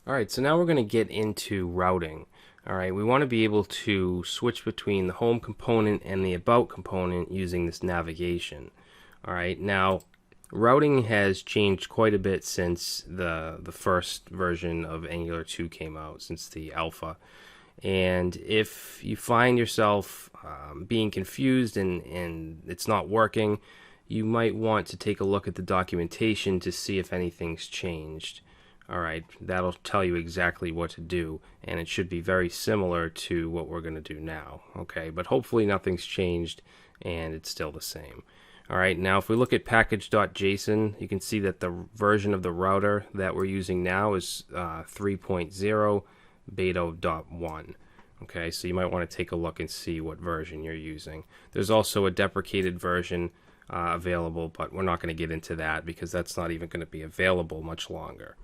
Alright, so now we're going to get into routing. Alright, we want to be able to switch between the home component and the about component using this navigation. Alright, now routing has changed quite a bit since the first version of Angular 2 came out, since the alpha. And if you find yourself being confused and it's not working, you might want to take a look at the documentation to see if anything's changed. Alright, that'll tell you exactly what to do, and it should be very similar to what we're going to do now. Okay, but hopefully nothing's changed and it's still the same. Alright, now if we look at package.json, you can see that the version of the router that we're using now is 3.0 beta.1. Okay, so you might want to take a look and see what version you're using. There's also a deprecated version available, but we're not going to get into that because that's not even going to be available much longer.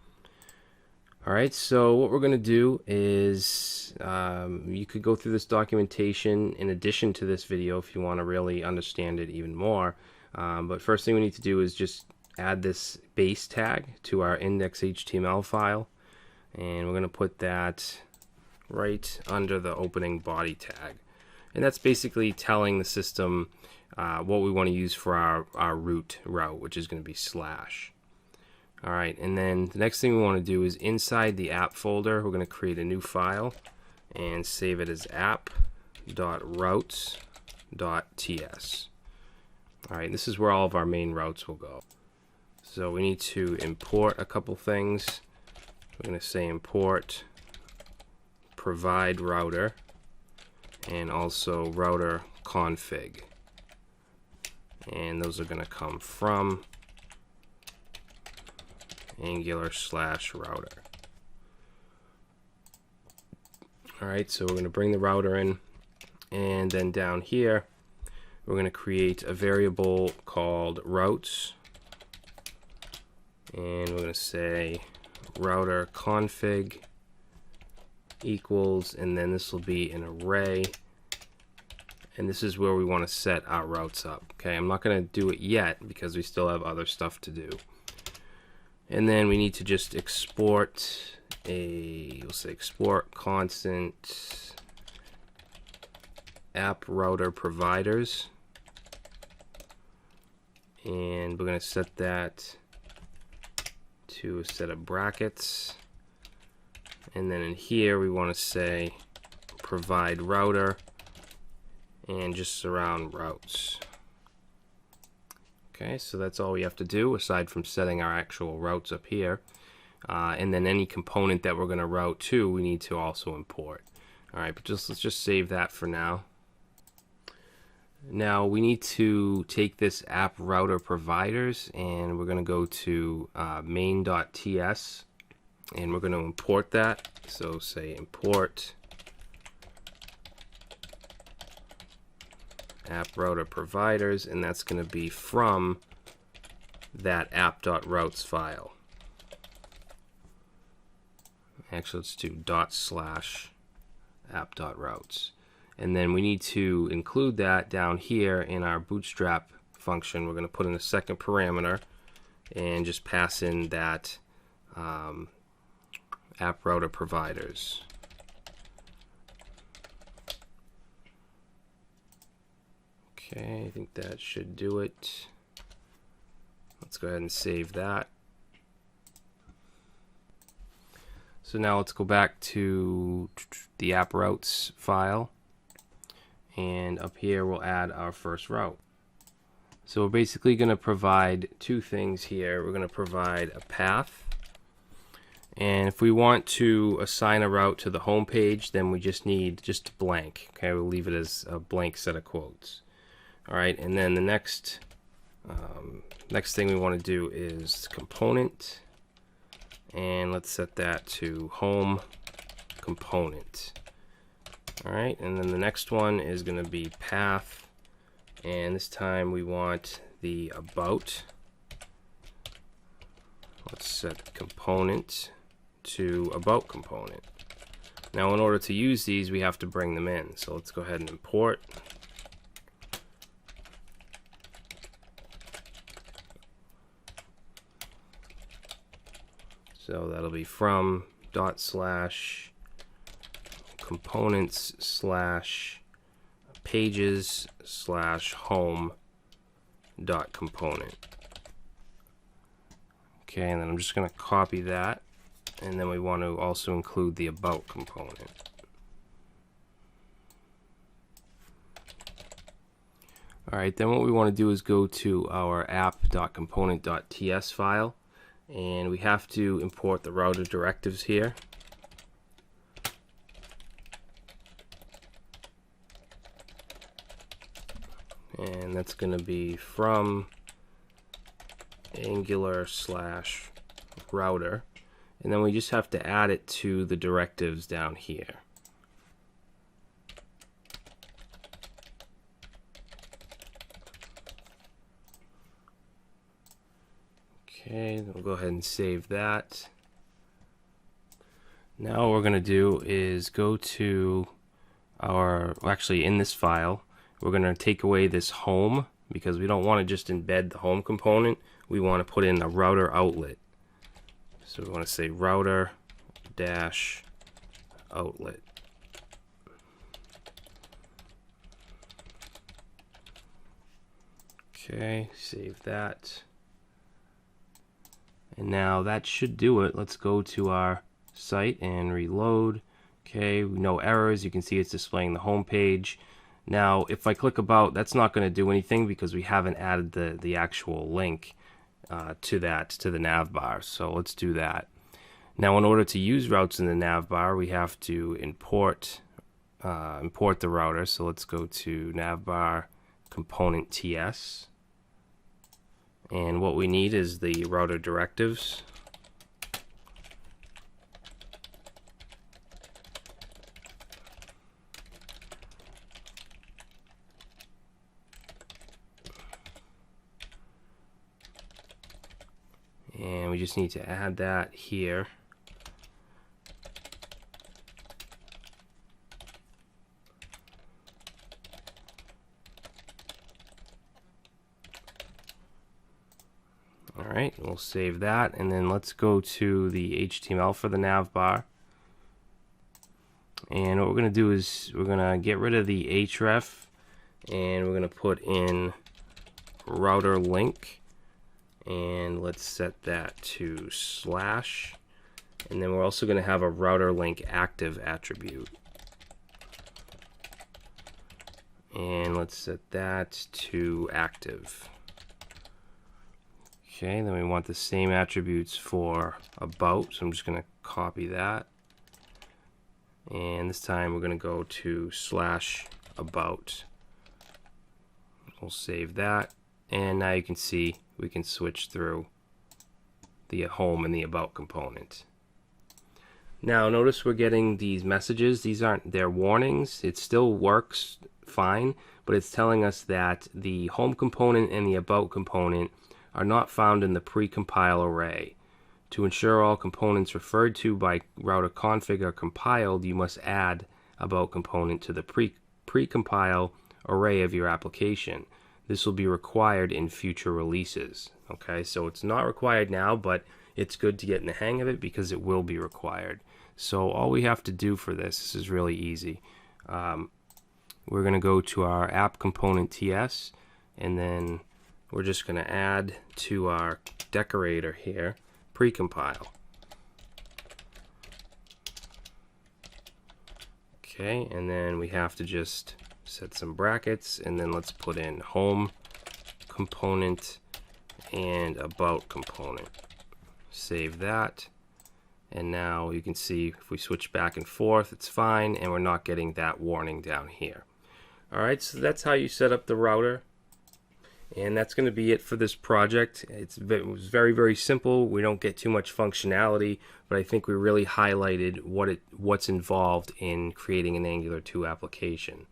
Alright, so what we're going to do is you could go through this documentation in addition to this video if you want to really understand it even more. But first thing we need to do is just add this base tag to our index.html file. And we're going to put that right under the opening body tag. And that's basically telling the system what we want to use for our root route, which is going to be /. Alright, and then the next thing we want to do is inside the app folder, we're going to create a new file and save it as app.routes.ts. Alright, this is where all of our main routes will go. So we need to import a couple things. We're going to say import provide router and also router config. And those are going to come from Angular/router. Alright, so we're going to bring the router in, and then down here we're going to create a variable called routes, and we're going to say router config equals, and then this will be an array, and this is where we want to set our routes up. Okay, I'm not going to do it yet because we still have other stuff to do. And then we need to just export we'll say export constant app router providers, and we're going to set that to a set of brackets, and then in here we want to say provide router and just surround routes. Okay, so that's all we have to do aside from setting our actual routes up here. And then any component that we're going to route to, we need to also import. Alright, but let's just save that for now. Now we need to take this app router providers and we're going to go to main.ts and we're going to import that. So say import app router providers, and that's going to be from that app.routes file. Actually, let's do /app.routes, and then we need to include that down here in our bootstrap function. We're going to put in a second parameter and just pass in that app router providers. Okay, I think that should do it. Let's go ahead and save that. So now let's go back to the app routes file, and up here we'll add our first route. So we're basically going to provide two things here. We're going to provide a path, and if we want to assign a route to the home page, then we just need blank. Okay, we'll leave it as a blank set of quotes. Alright, and then the next thing we want to do is component, and let's set that to home component. Alright, and then the next one is going to be path, and this time we want the about. Let's set component to about component. Now in order to use these we have to bring them in, so let's go ahead and import. So that'll be from dot slash components slash pages slash home dot component. Okay, and then I'm just going to copy that, and then we want to also include the about component. Alright, then what we want to do is go to our app.component.ts file, and we have to import the router directives here. And that's going to be from Angular/router, and then we just have to add it to the directives down here. Okay, then we'll go ahead and save that. Now what we're going to do is go to our, actually in this file, we're going to take away this home, because we don't want to just embed the home component. We want to put in a router outlet. So we want to say router dash outlet. Okay, save that. And now that should do it. Let's go to our site and reload. Okay, no errors. You can see it's displaying the home page. Now, if I click about, that's not going to do anything because we haven't added the actual link to the nav bar. So let's do that. Now, in order to use routes in the nav bar, we have to import the router. So let's go to navbar component ts, and what we need is the router directives. And we just need to add that here. Alright, we'll save that, and then let's go to the HTML for the nav bar. And what we're going to do is we're going to get rid of the href, and we're going to put in router link. And let's set that to slash, and then we're also going to have a router link active attribute, and let's set that to active. Okay, then we want the same attributes for about, so I'm just going to copy that, and this time we're going to go to slash about. We'll save that, and now you can see we can switch through the home and the about component. Now notice we're getting these messages. These aren't their warnings. It still works fine, but it's telling us that the home component and the about component are not found in the precompile array. To ensure all components referred to by router config are compiled, you must add about component to the precompile array of your application. This will be required in future releases. Okay, so it's not required now, but it's good to get in the hang of it because it will be required. So all we have to do for this is really easy. We're going to go to our app component ts, and then we're just going to add to our decorator here precompile. Okay, and then we have to just set some brackets, and then let's put in home component and about component. Save that, and now you can see if we switch back and forth, it's fine, and we're not getting that warning down here. Alright, so that's how you set up the router, and that's going to be it for this project. It was very, very simple. We don't get too much functionality, but I think we really highlighted what's involved in creating an Angular 2 application.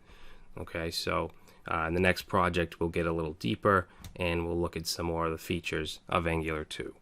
Okay, so in the next project we'll get a little deeper and we'll look at some more of the features of Angular 2.